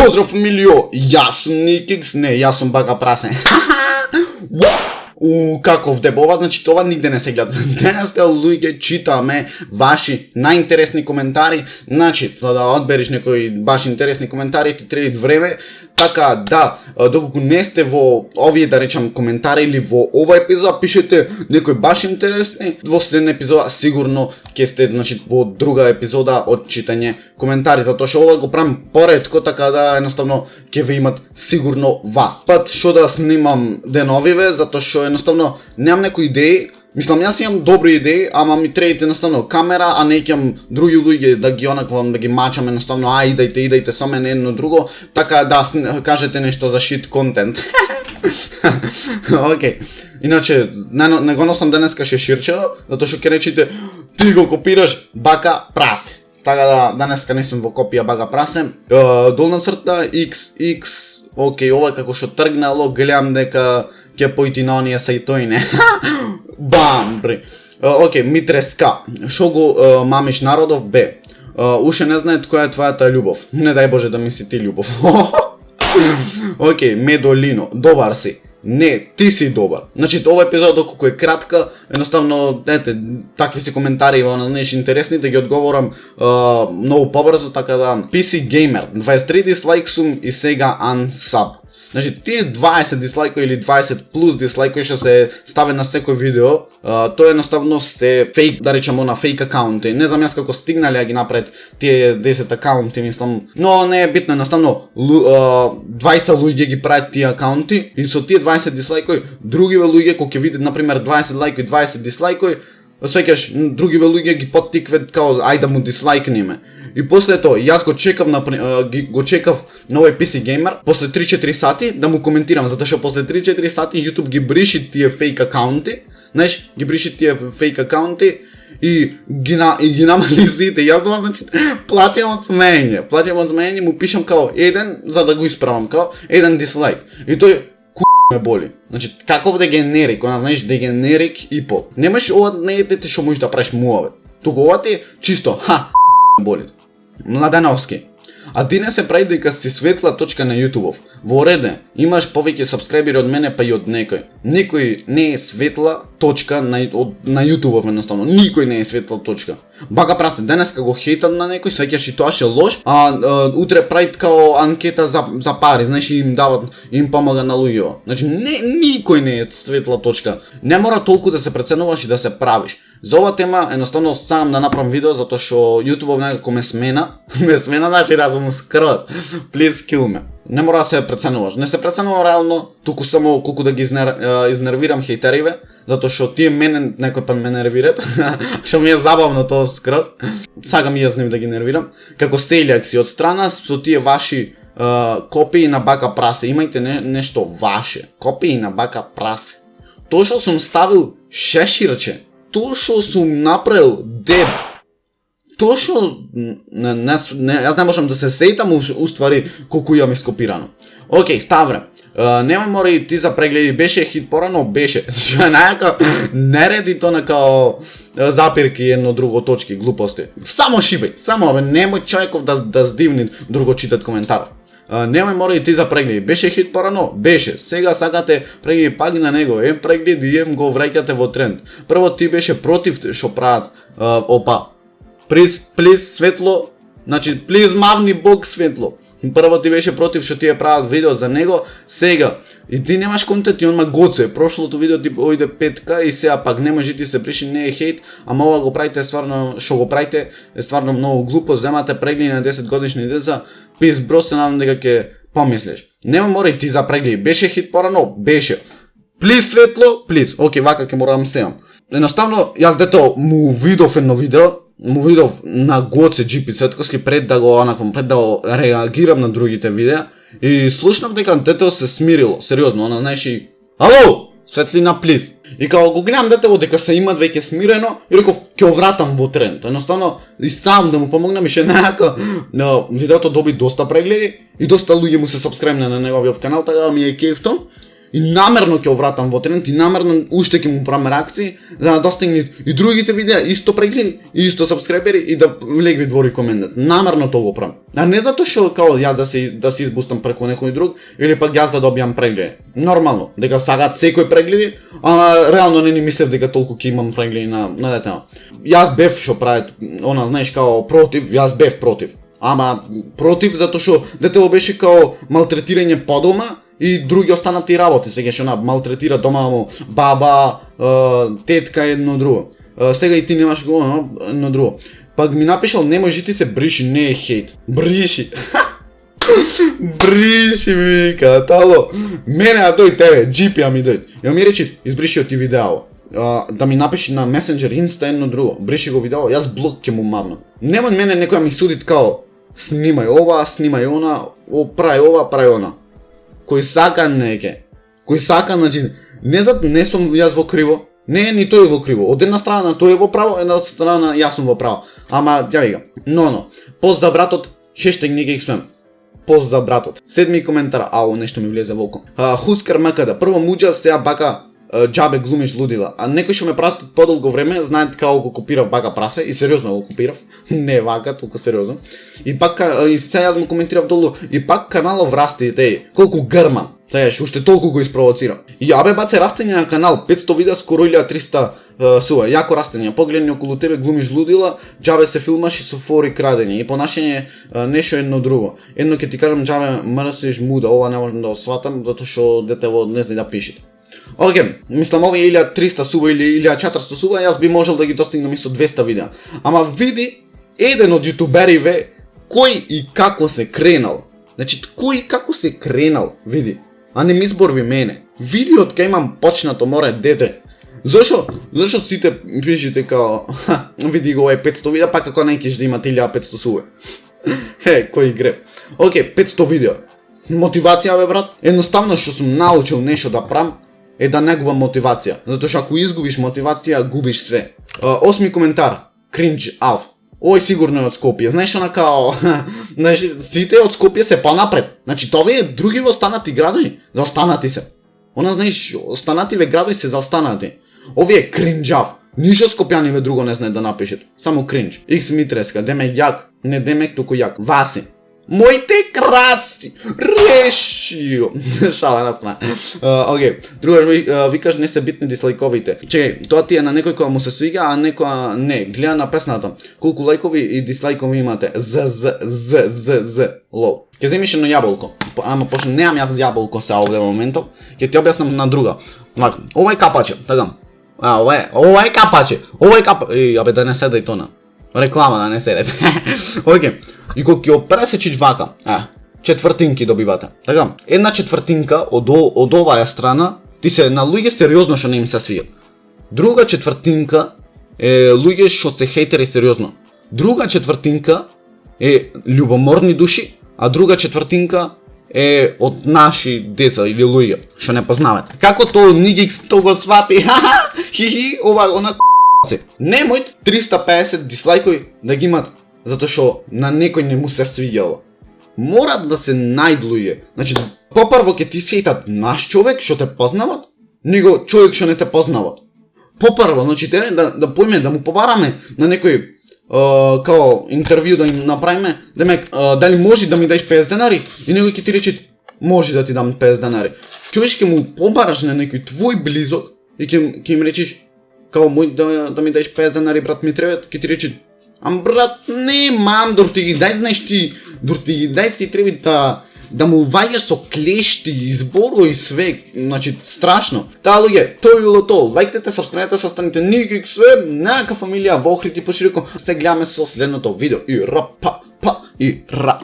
Поздрав Милио, јас сум Никикс, не, јас сум Бака Прасе. Каков дебова, значи това нигде не се гледа. Денеска луѓе читаме ваши најинтересни коментари, значи за да одбериш некои баш интересни коментари ти треба време, така да, доколку не сте во овие да речам коментари или во ова епизода, пишете некои баш интересни, во следна епизода сигурно ќе сте значи во друга епизода од читање коментари, затоа што ова го правам поретко, така да едноставно ќе ве имат сигурно вас. Пат што да снимам деновиве, затоа што едноставно немам некои идеи. Мислам, јас имам добри идеи, ама ми треба едноставно камера, а не ќе други луѓе да ги онаквам, да ги мачам едноставно, идете со мене едно друго, така да кажете нешто за shit контент. Океј. Иначе, не го носам денеска шеширчето, затоа што ќе речите, ти го копираш Бака Прасе. Така да, денеска не сум во копија Бака Прасе. Долна црта, XX, океј, ова како што тргнало, гледам дека ќе појти на оние сајтоине. Бам, бре. Океј, Митреска. Шо го мамиш народов? Б. Уште не знаат која е твојата љубов. Не дај Боже да ми си ти љубов. Океј, Медолино. Добар си. Не, ти си добар. Значи, ова епизода доколку е кратка, едноставно, ете, такви си коментари во нешто интересни, да ги одговорам многу побрзо, така да... PC Gamer, 23 дислайк сум и сега unsub. Значи, тие 20 дислайкови или 20 плюс дислайкови што се ставе на секој видео, тоа едноставно се фейк, да речеме на фейк акаунти. Не знам јас како стигнале да ги направат тие 10 акаунти, мислам, но не е битно, едноставно 20 луѓе ги прават тие акаунти и со тие 20 дислайкови другиве луѓе кога ќе видат на пример 20 лайкови, 20 дислайкови, свеќаш другиве луѓе ги поттикват као ајде да му дислайкнеме. И после тоа, јас го чекав на овој PC Gamer, после 3-4 сати да му коментирам, затоа што после 3-4 сати YouTube ги бриши тие фейк акаунти, знаеш, ги бриши тие фейк акаунти и ги намали сите. Јас дома, значи, плачам од смеење, му пишам као еден, за да го исправам, као еден дислайк. И тој ме боли. Значи, каков дегенерик, она знаеш, дегенерик и пол. Немаш ова не е дете што можеш да правиш муаве. Туку ова ти чисто, боли. Младеновски. А ти не се прави дека си светла точка на YouTube. Во реде, имаш повеќе сабскрајбери од мене па и од некој. Никој не е светла точка на YouTube едноставно. Никој не е светла точка. Бака Прасе, денеска го хейтам на некој, свеќаш и тоа ше лош, а утре прави као анкета за пари, знаеш, им дават, им помага на луѓето. Значи, никој не е светла точка. Не мора толку да се преценуваш и да се правиш. За ова тема едноставно сам да направам видео затоа што YouTube некако ме смена, значи да сум скроз. Please kill me. Не мора да се преценуваш. Не се преценувам реално, туку само колку да ги изнервирам хејтериве, затоа што тие мене некој пат ме нервират, што ми е забавно тоа скроз. Сакам и јас нив да ги нервирам. Како селјак си од страна со тие ваши копии на Бака Прасе. Имајте нешто ваше. Копии на Бака Прасе. Тоа што сум ставил шеширче, тоа што сум направил деб, тоа што јас не можам да се сетам уствари колку јам ископирано. Океј, Ставре, нема мора и ти за прегледи, беше хит порано, беше. Најака нереди тоа на као запирки едно друго точки, глупости. Само шибај, само немој човеков да здивни друго читат коментар. Немај мора и ти за прегледи. Беше хит порано? Беше. Сега сакате прегледи пак на него. Ем прегледи, ем го враќате во тренд. Прво ти беше против што прават. Please светло. Значи, please мавни Бог светло. Прво ти беше против што тие прават видео за него. Сега. И ти немаш контент и он ма гоце. Прошлото видео ти ојде 5К и сега пак не може ти се приши, не е хейт. Ама ова го правите стварно, што го правите е стварно многу глупо. Земате прегледи на 10 годишни деца. Пис бро, се надам дека ќе помислиш. Нема мора и ти за прегледи. Беше хит порано? Беше. Плиз светло? Плиз. Океј, вака ќе морам сеам. Едноставно, јас дето му видов едно видео, му видов на Гоце GP Цветковски пред да го реагирам на другите видеа и слушнав дека дето се смирило, сериозно, она знаеш и ало, светлина плиз. И као го гледам детево дека се имат веќе смирено и реков ќе вратам во тренд. Едноставно и сам да му помогнам и ше најака видеото доби доста прегледи и доста луѓе му се сабскрајбна на неговиот канал, така да ми е кефто. и намерно ќе вратам во тренд и намерно уште ќе му правам реакции за да достигнат и другите видеа, исто прегледи, исто сабскрајбери и да влегви двори коментар. Намерно тоа го правам. А не затоа што као јас да се избустам преку некој друг или пак јас да добијам прегледи. Нормално, дека сагат секој прегледи, а реално не ни мислев дека толку ќе имам прегледи на детето. Јас бев што прават, она знаеш као против, јас бев против. Ама против затоа што детето беше као малтретирање по дома и други останати работи. Сега што малтретира дома му баба, тетка едно друго. Сега и ти немаш го едно друго. Пак ми напишал немој ти се бриши, не е хейт. Бриши. Бриши ми вика, тало. Мене а дој тебе, джипија ми дојд. Ја ми речи избриши ти видео. Да ми напиши на Messenger, Insta едно друго. Бриши го видео, јас блок ќе му мавна. Нема мене некоја ми судит као снимај ова, снимај она, прај ова, прај она. Кој сака неке. Кој сака, значи, не сум јас во криво, не е ни тој во криво. Од една страна тој е во право, една страна јас сум во право. Ама ја вика. Но, пост за братот, хештег не ги свем. Пост за братот. Седми коментар, ау, нешто ми влезе во око. Хускар МКД. Прво муџа, сега бака џабе глумиш лудила. А некој што ме прати подолго време, знаат како го копирав бака прасе и сериозно го копирав. Не вака, толку сериозно. И пак и сега јас му коментирав долу и пак каналов расте теј. Колку грман. Сега уште толку го испровоцира. И абе баце растење на канал 500 видеа скоро 1300 сува. Јако растење. Погледни околу тебе глумиш лудила, џабе се филмаш и со фори крадење и понашање нешто едно друго. Едно ќе ти кажам џабе мрсиш муда, ова не можам да осватам затоа што детево не знае да пише. Океј, мислам овие 1300 суба или 1400 суба, јас би можел да ги достигнам и со 200 видеа. Ама види еден од јутубериве кој и како се кренал. Значи, кој и како се кренал, види. А не ми изборви мене. Види од кај имам почнато море дете. Зошо сите пишете као, види го е 500 видеа, пак како не кеш да имате 1500 суба. Кој грев. Океј, 500 видеа. Мотивација бе брат. Едноставно што сум научил нешто да правам е да не губам мотивација. Затоа што ако изгубиш мотивација, губиш све. Осми коментар. Кринж алф. Ој сигурно е од Скопје. Знаеш она као, знаеш, сите од Скопје се понапред. Значи овие други останати градови, за останати се. Она знаеш, останативе градови се за останати. Овие кринџав. Ништо скопјаниве друго не знае да напишат. Само кринж. Икс Митреска, демек јак, не демек туку јак. Васи. Моите краси, решио. Шала на страна. Океј, другаш викаш не се битни дислайковите. Чекај, тоа ти е на некој која му се свига, а некоја не. Гледа на песната. Колку лајкови и дислайкови имате? Лол. Ке земиш едно јаболко. Ама пошто немам јас јаболко се овде во моментов, ќе ти објаснам на друга. Ова е капаче, така. Ова е капаче. Абе да не седај тона. Реклама да не седе. Океј. И кога ќе опресечиш вака, четвртинки добивате. Така, една четвртинка од оваа страна ти се на луѓе сериозно што не им се свија. Друга четвртинка е луѓе што се хейтери сериозно. Друга четвртинка е љубоморни души, а друга четвртинка е од наши деца или луѓе што не познавате. Како тоа Нигикс то го свати? Хихи, ова она Немој 350 дислайкови да ги имат затоа што на некој не му се свиѓало. Морат да се најд луѓе. Значи, попрво ќе ти сетат наш човек што те познават, него човек што не те познават. Попрво, значи да појме да му побараме на некој као интервју да им направиме, демек дали може да ми дадеш 50 денари и некој ќе ти рече може да ти дам 50 денари. Ќе му побараш на некој твој близок и ќе им речеш као мој да ми дадеш 50 денари брат ми треба, ќе ти рече брат не мам дур ти ги дај, знаеш ти дур ти ги дај ти треба да му ваѓаш со клешти, изборо и све, значи страшно. Таа луѓе, тоа е било тоа. Лајкнете, сабскрајбнете, станете Нигикс, све, најака фамилија во Охрид и пошироко. Се гледаме со следното видео и ра па и ра.